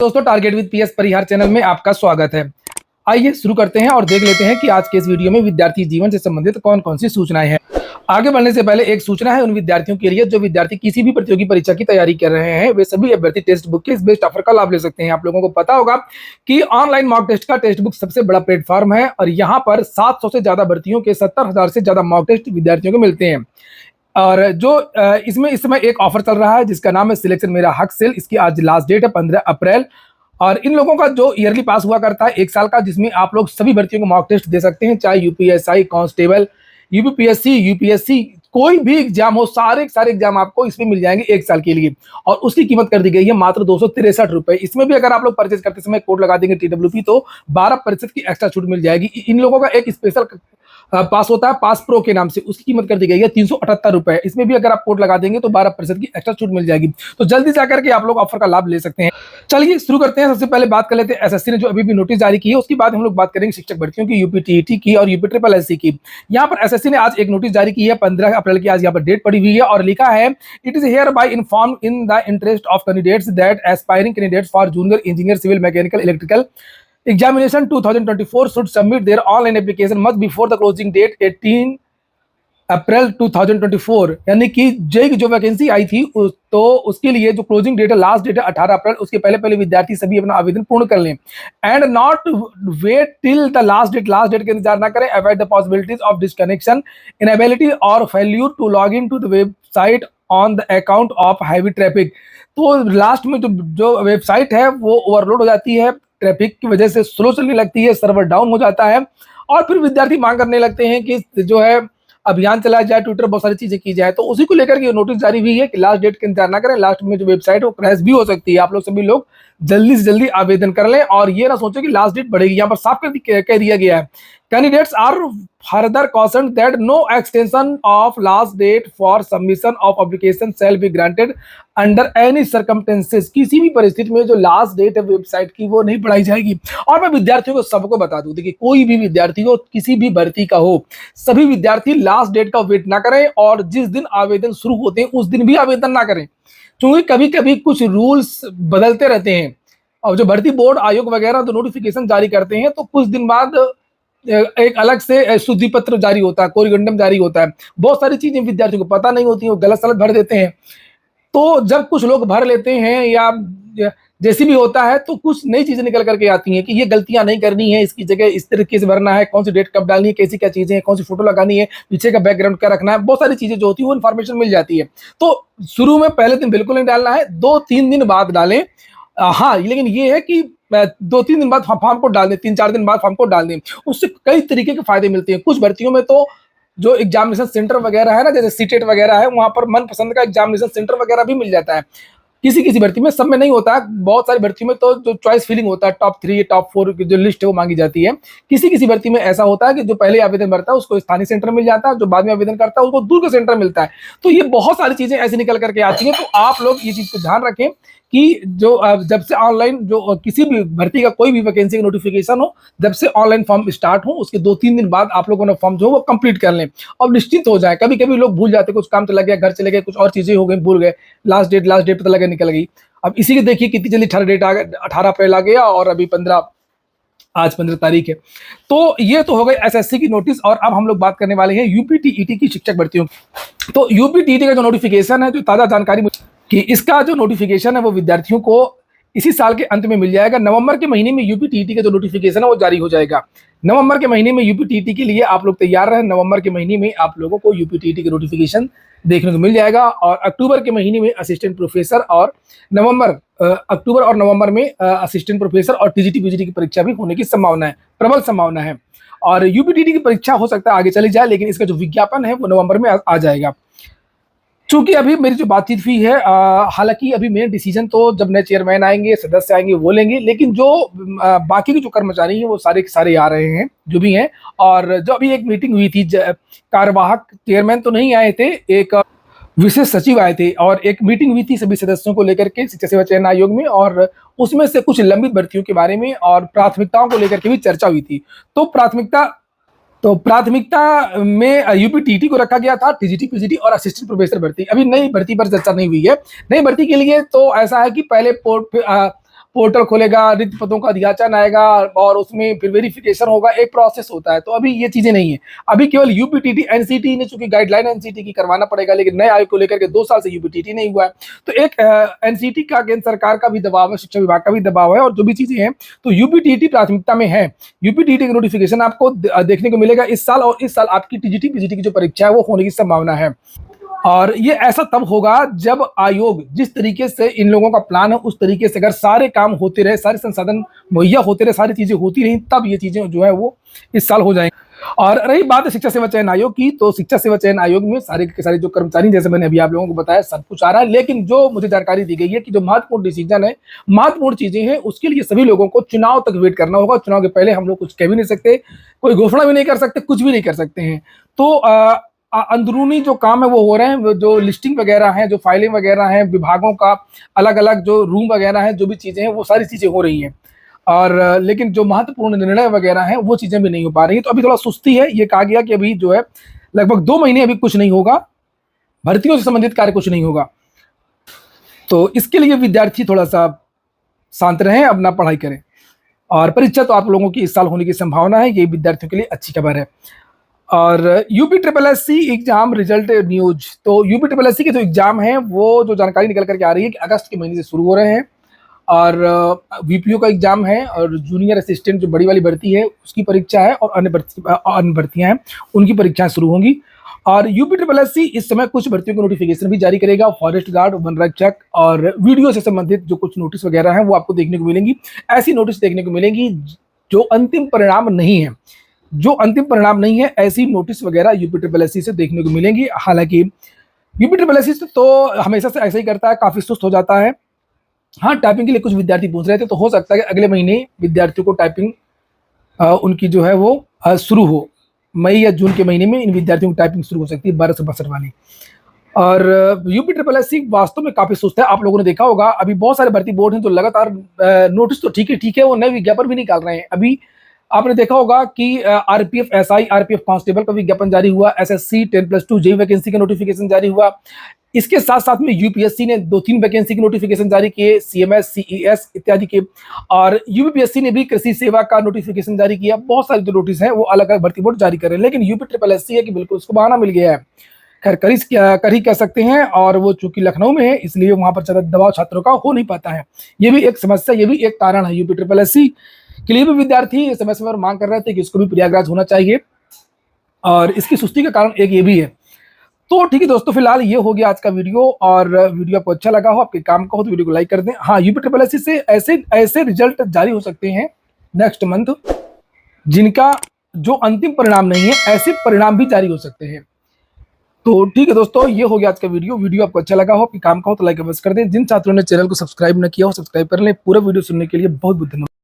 दोस्तों, target with PS Parihar channel में आपका स्वागत है। आइए शुरू करते हैं और देख लेते हैं कि आज के इस वीडियो में विद्यार्थी जीवन से संबंधित कौन कौन सी सूचनाएं हैं। आगे बढ़ने से पहले एक सूचना है उन विद्यार्थियों के लिए जो विद्यार्थी किसी भी प्रतियोगी परीक्षा की तैयारी कर रहे हैं। वे सभी अभ्यर्थी टेक्स्ट बुक के इस बेस्ट ऑफर का लाभ ले सकते हैं। आप लोगों को पता होगा कि ऑनलाइन मॉक टेस्ट का टेक्स्ट बुक सबसे बड़ा प्लेटफॉर्म है और यहाँ पर 700 से ज्यादा भर्तियों के 70,000 से ज्यादा मॉक टेस्ट विद्यार्थियों को मिलते हैं। और जो इसमें इस समय एक ऑफर चल रहा है जिसका नाम है सिलेक्शन मेरा हक सेल। इसकी आज लास्ट डेट है 15 अप्रैल। और इन लोगों का जो ईयरली पास हुआ करता है 1 साल का, जिसमें आप लोग सभी भर्तियों को मॉक टेस्ट दे सकते हैं, चाहे यूपीएसआई, कांस्टेबल, यूपीपीएससी, यूपीएससी, कोई भी एग्जाम हो, सारे एग्जाम आपको इसमें मिल जाएंगे 1 साल के लिए। और उसकी कीमत कर दी गई है मात्र 263 रुपए। इसमें भी अगर आप लोग परचेज करते समय कोड लगा देंगे TWP तो 12% की एक्स्ट्रा छूट मिल जाएगी। इन लोगों का एक स्पेशल पास होता है पास प्रो के नाम से, उसकी कीमत कर दी गई है 378 रुपए। इसमें भी अगर आप कोड लगा देंगे तो 12% की एक्स्ट्रा छूट मिल जाएगी। तो जल्दी जाकर के आप लोग ऑफर का लाभ ले सकते हैं। चलिए शुरू करते हैं। सबसे पहले बात कर लेते हैं एसएससी ने जो अभी भी नोटिस जारी की है। उसके बाद हम लोग बात करेंगे शिक्षक भर्तियों की, यूपीटीईटी की और यूपीट्रिपलएससी की। यहाँ पर एसएससी ने आज एक नोटिस जारी की है 15 अप्रैल की। आज यहाँ पर डेट पड़ी हुई है और लिखा है, it is hereby inform in the interest of candidates that aspiring candidates for junior engineer civil mechanical electrical examination 2024 should submit their online application much before the closing date 18 अप्रैल 2024। यानी कि JEE की जो vacancy आई थी तो उसके लिए जो closing date है, लास्ट डेट है 18 अप्रैल, उसके पहले पहले विद्यार्थी सभी अपना आवेदन पूर्ण कर लें। And not wait till the last date का इंतजार ना करें। Avoid the possibilities of disconnection, inability और failure to log in to the website on the account of heavy traffic. तो लास्ट में जो वेबसाइट है वो ओवरलोड हो जाती है, ट्रैफिक की वजह से स्लो चलने लगती है, सर्वर डाउन हो जाता है और फिर विद्यार्थी मांग करने लगते हैं कि जो है अभियान चलाया जाए, ट्विटर बहुत सारी चीजें की जाए। तो उसी को लेकर के नोटिस जारी हुई है कि लास्ट डेट का इंतजार ना करें। लास्ट में जो वेबसाइट है वो क्रैश भी हो सकती है। आप लोग सभी लोग जल्दी से जल्दी आवेदन कर लें और ये ना सोचो कि लास्ट डेट बढ़ेगी। यहाँ पर साफ कह दिया गया है, candidates are further cautioned that no extension of last date for submission of application shall be granted under any circumstances। किसी भी परिस्थिति में जो लास्ट डेट है वेबसाइट की वो नहीं बढ़ाई जाएगी। और मैं विद्यार्थियों को सबको बता दूं, देखिए कोई भी विद्यार्थी हो, किसी भी भर्ती का हो, सभी विद्यार्थी लास्ट डेट का वेट ना करें और जिस दिन आवेदन शुरू होते हैं उस दिन भी आवेदन ना करें, क्योंकि कभी कभी कुछ रूल्स बदलते रहते हैं। और जो भर्ती बोर्ड आयोग वगैरह तो नोटिफिकेशन जारी करते हैं तो कुछ दिन बाद एक अलग से शुद्धि पत्र जारी होता है, कोरिगंडम जारी होता है। बहुत सारी चीजें विद्यार्थियों को पता नहीं होती, वो गलत सलत भर देते हैं। तो जब कुछ लोग भर लेते हैं या जैसी भी होता है तो कुछ नई चीजें निकल करके आती हैं कि ये गलतियां नहीं करनी है, इसकी जगह इस तरीके से भरना है, कौन सी डेट कब डालनी है, कैसी क्या चीजें हैं, कौन सी फोटो लगानी है, पीछे का बैकग्राउंड क्या रखना है, बहुत सारी चीजें जो होती है वो इन्फॉर्मेशन मिल जाती है। तो शुरू में पहले दिन बिल्कुल नहीं डालना है, 2-3 दिन बाद डालें। हाँ, लेकिन ये है कि 2-3 दिन बाद फॉर्म को डाल दें, 3-4 दिन बाद फॉर्म को डाल दें। उससे कई तरीके के फायदे मिलते हैं। कुछ भर्तियों में तो जो एग्जामिनेशन सेंटर वगैरह है ना, जैसे सीटेट वगैरह है, वहां पर मनपसंद का एग्जामिनेशन सेंटर वगैरह भी मिल जाता है। किसी भर्ती में, सब में नहीं होता है। बहुत सारी भर्ती में तो जो चॉइस फिलिंग होता है, टॉप 3 टॉप 4 की जो लिस्ट है वो मांगी जाती है। किसी भर्ती में ऐसा होता है कि जो पहले आवेदन भरता है उसको स्थानीय सेंटर मिल जाता है, जो बाद में आवेदन करता है उसको दूर का सेंटर मिलता है। तो ये बहुत सारी चीजें ऐसी निकल करके आती हैं। तो आप लोग ये चीज को ध्यान रखें कि जो जब से ऑनलाइन जो किसी भी भर्ती का कोई भी वैकेंसी का नोटिफिकेशन हो, जब से ऑनलाइन फॉर्म स्टार्ट हो उसके 2-3 दिन बाद आप लोगों ने फॉर्म जो वो कंप्लीट कर लें और निश्चिंत हो जाए। कभी कभी लोग भूल जाते, कुछ काम चला गया, घर चले गए, कुछ और चीजें हो गई, भूल गए, लास्ट डेट पता लगा निकल गई। अब इसी के देखिए कितनी जल्दी 18 अप्रैल आ गया और अभी आज 15 तारीख है। तो ये तो हो गई एसएससी की नोटिस। और अब हम लोग बात करने वाले हैं यूपीटीईटी की शिक्षक भर्तियों की। तो यूपीटीईटी का जो नोटिफिकेशन है, जो ताजा जानकारी कि इसका जो नोटिफिकेशन है वो विद्यार्थियों को इसी साल के अंत में मिल जाएगा। नवंबर के महीने में यूपीटीईटी का जो नोटिफिकेशन है वो जारी हो जाएगा। नवंबर के महीने में यूपीटीईटी के लिए आप लोग तैयार रहें। नवंबर के महीने में आप लोगों को यूपीटीईटी का नोटिफिकेशन देखने को मिल जाएगा। और अक्टूबर के महीने में असिस्टेंट प्रोफेसर और अक्टूबर और नवंबर में असिस्टेंट प्रोफेसर और टीजीटी पीजीटी की परीक्षा भी होने की संभावना है, प्रबल संभावना है। और यूपीटीईटी की परीक्षा हो सकता है आगे चली जाए, लेकिन इसका जो विज्ञापन है वो नवंबर में आ जाएगा। चूंकि अभी मेरी जो बातचीत हुई है, हालांकि अभी मेन डिसीजन तो जब नए चेयरमैन आएंगे, सदस्य आएंगे, वो लेंगे, लेकिन जो बाकी के जो कर्मचारी हैं वो सारे के सारे आ रहे हैं जो भी हैं। और जो अभी एक मीटिंग हुई थी, कार्यवाहक चेयरमैन तो नहीं आए थे, एक विशेष सचिव आए थे और एक मीटिंग हुई थी सभी सदस्यों को लेकर के शिक्षक सेवा चयन आयोग में। और उसमें से कुछ लंबित भर्तियों के बारे में और प्राथमिकताओं को लेकर के भी चर्चा हुई थी। तो प्राथमिकता में यूपीटीटी को रखा गया था, टीजीटी पीजीटी और असिस्टेंट प्रोफेसर भर्ती। अभी नई भर्ती पर चर्चा नहीं हुई है। नई भर्ती के लिए तो ऐसा है कि पहले पोर्टल खोलेगा, रिक्त पदों का अधियाचन आएगा और उसमें फिर वेरिफिकेशन होगा, एक प्रोसेस होता है। तो अभी ये चीजें नहीं है। अभी केवल यूपीटीटी एनसीटी ने, चूंकि गाइडलाइन एनसीटी की करवाना पड़ेगा, लेकिन नए आयोग को लेकर के 2 साल से यूपीटीटी नहीं हुआ है। तो एक एनसीटी का केंद्र सरकार का भी दबाव है, शिक्षा विभाग का भी दबाव है, और जो भी चीजें हैं तो यूपीटीटी प्राथमिकता में है। यूपीटीटी का नोटिफिकेशन आपको देखने को मिलेगा इस साल, और इस साल आपकी टीजीटी पीजीटी की जो परीक्षा है वो होने की संभावना है। और ये ऐसा तब होगा जब आयोग जिस तरीके से इन लोगों का प्लान है उस तरीके से अगर सारे काम होते रहे, सारे संसाधन मुहैया होते रहे, सारी चीजें होती रही, तब ये चीजें जो है वो इस साल हो जाएंगी। और रही बात शिक्षा सेवा चयन आयोग की, तो शिक्षा सेवा चयन आयोग में सारे के सारे जो कर्मचारी, जैसे मैंने अभी आप लोगों को बताया, सब कुछ आ रहा है। लेकिन जो मुझे जानकारी दी गई है कि जो महत्वपूर्ण डिसीजन है, महत्वपूर्ण चीजें हैं, उसके लिए सभी लोगों को चुनाव तक वेट करना होगा। चुनाव के पहले हम लोग कुछ कह भी नहीं सकते, कोई घोषणा भी नहीं कर सकते, कुछ भी नहीं कर सकते हैं। तो अंदरूनी जो काम है वो हो रहे हैं, जो लिस्टिंग वगैरह है, जो फाइलिंग वगैरह है, विभागों का अलग अलग जो रूम वगैरह है, जो भी चीजें हैं वो सारी चीजें हो रही हैं। और लेकिन जो महत्वपूर्ण निर्णय वगैरह हैं वो चीजें भी नहीं हो पा रही। तो अभी थोड़ा सुस्ती है। ये कहा गया कि अभी जो है लगभग 2 महीने अभी कुछ नहीं होगा, भर्तियों से संबंधित कार्य कुछ नहीं होगा। तो इसके लिए विद्यार्थी थोड़ा सा शांत रहें, अपना पढ़ाई करें। और परीक्षा तो आप लोगों की इस साल होने की संभावना है, ये विद्यार्थियों के लिए अच्छी खबर है। और UP triple S C exam result news, तो यूपी ट्रिपल एस सी के जो एग्जाम है वो जो जानकारी निकल करके आ रही है कि अगस्त के महीने से शुरू हो रहे हैं। और वीपीओ का एग्जाम है, और जूनियर असिस्टेंट जो बड़ी वाली भर्ती है उसकी परीक्षा है, और अन्य भर्तियां हैं उनकी परीक्षाएं शुरू होंगी। और यूपी ट्रिपल एस सी इस समय कुछ भर्तियों को नोटिफिकेशन भी जारी करेगा। फॉरेस्ट गार्ड, वन रक्षक और वीडियो से संबंधित जो कुछ नोटिस वगैरह हैं वो आपको देखने को मिलेंगी। ऐसी नोटिस देखने को मिलेंगी जो अंतिम परिणाम नहीं है, जो अंतिम परिणाम नहीं है, ऐसी नोटिस वगैरह यूपी ट्रिपल एस सी से देखने को मिलेंगी। हालांकि यूपी ट्रिपल एस सी तो हमेशा से ऐसा ही करता है, काफी सुस्त हो जाता है। हाँ, टाइपिंग के लिए कुछ विद्यार्थी पूछ रहे थे, तो हो सकता है कि अगले महीने विद्यार्थियों को टाइपिंग उनकी जो है वो शुरू हो। मई या जून के महीने में इन विद्यार्थियों की टाइपिंग शुरू हो सकती है 12 से 62 वाली। और यूपी ट्रिपल एस सी वास्तव में काफी सुस्त है। आप लोगों ने देखा होगा अभी बहुत सारे भर्ती बोर्ड हैं जो लगातार नोटिस तो ठीक है वो नए विज्ञापन भी निकाल रहे हैं। अभी आपने देखा होगा कि आरपीएफ एसआई, आरपीएफ कांस्टेबल का विज्ञापन जारी हुआ, एसएससी 10+2 जेई वैकेंसी का नोटिफिकेशन जारी हुआ। इसके साथ साथ में यूपीएससी ने 2-3 वैकेंसी के नोटिफिकेशन जारी किए, सीएमएस, सीईएस इत्यादि के। और यूपीएससी ने भी कृषि सेवा का नोटिफिकेशन जारी किया। बहुत सारे जो नोटिस हैं वो अलग अलग भर्ती बोर्ड जारी कर रहे हैं। लेकिन यूपी ट्रिपल एस सी है कि बिल्कुल उसको बहाना मिल गया है। खैर कर ही कह सकते हैं, और वो चूंकि लखनऊ में है इसलिए वहां पर ज्यादा दबाव छात्रों का हो नहीं पाता है। ये भी एक समस्या, ये भी एक कारण है। यूपी ट्रिपल एस सी के लिए भी विद्यार्थी समय समय पर मांग कर रहे थे कि इसको भी प्रयागराज होना चाहिए, और इसकी सुस्ती का कारण एक ये भी है। तो ठीक है दोस्तों, फिलहाल ये हो गया आज का वीडियो। और वीडियो आपको अच्छा लगा हो, आपके काम का हो, तो वीडियो को लाइक कर दें। हाँ, यूपी ट्रिपल एस सी से ऐसे ऐसे रिजल्ट जारी हो सकते हैं नेक्स्ट मंथ जिनका जो अंतिम परिणाम नहीं है, ऐसे परिणाम भी जारी हो सकते हैं। तो ठीक है दोस्तों, ये हो गया आज का वीडियो आपको अच्छा लगा हो, आपके काम का हो तो लाइक अवश्य कर दें। जिन छात्रों ने चैनल को सब्सक्राइब न किया हो सब्सक्राइब कर लें। पूरा वीडियो सुनने के लिए बहुत बहुत धन्यवाद।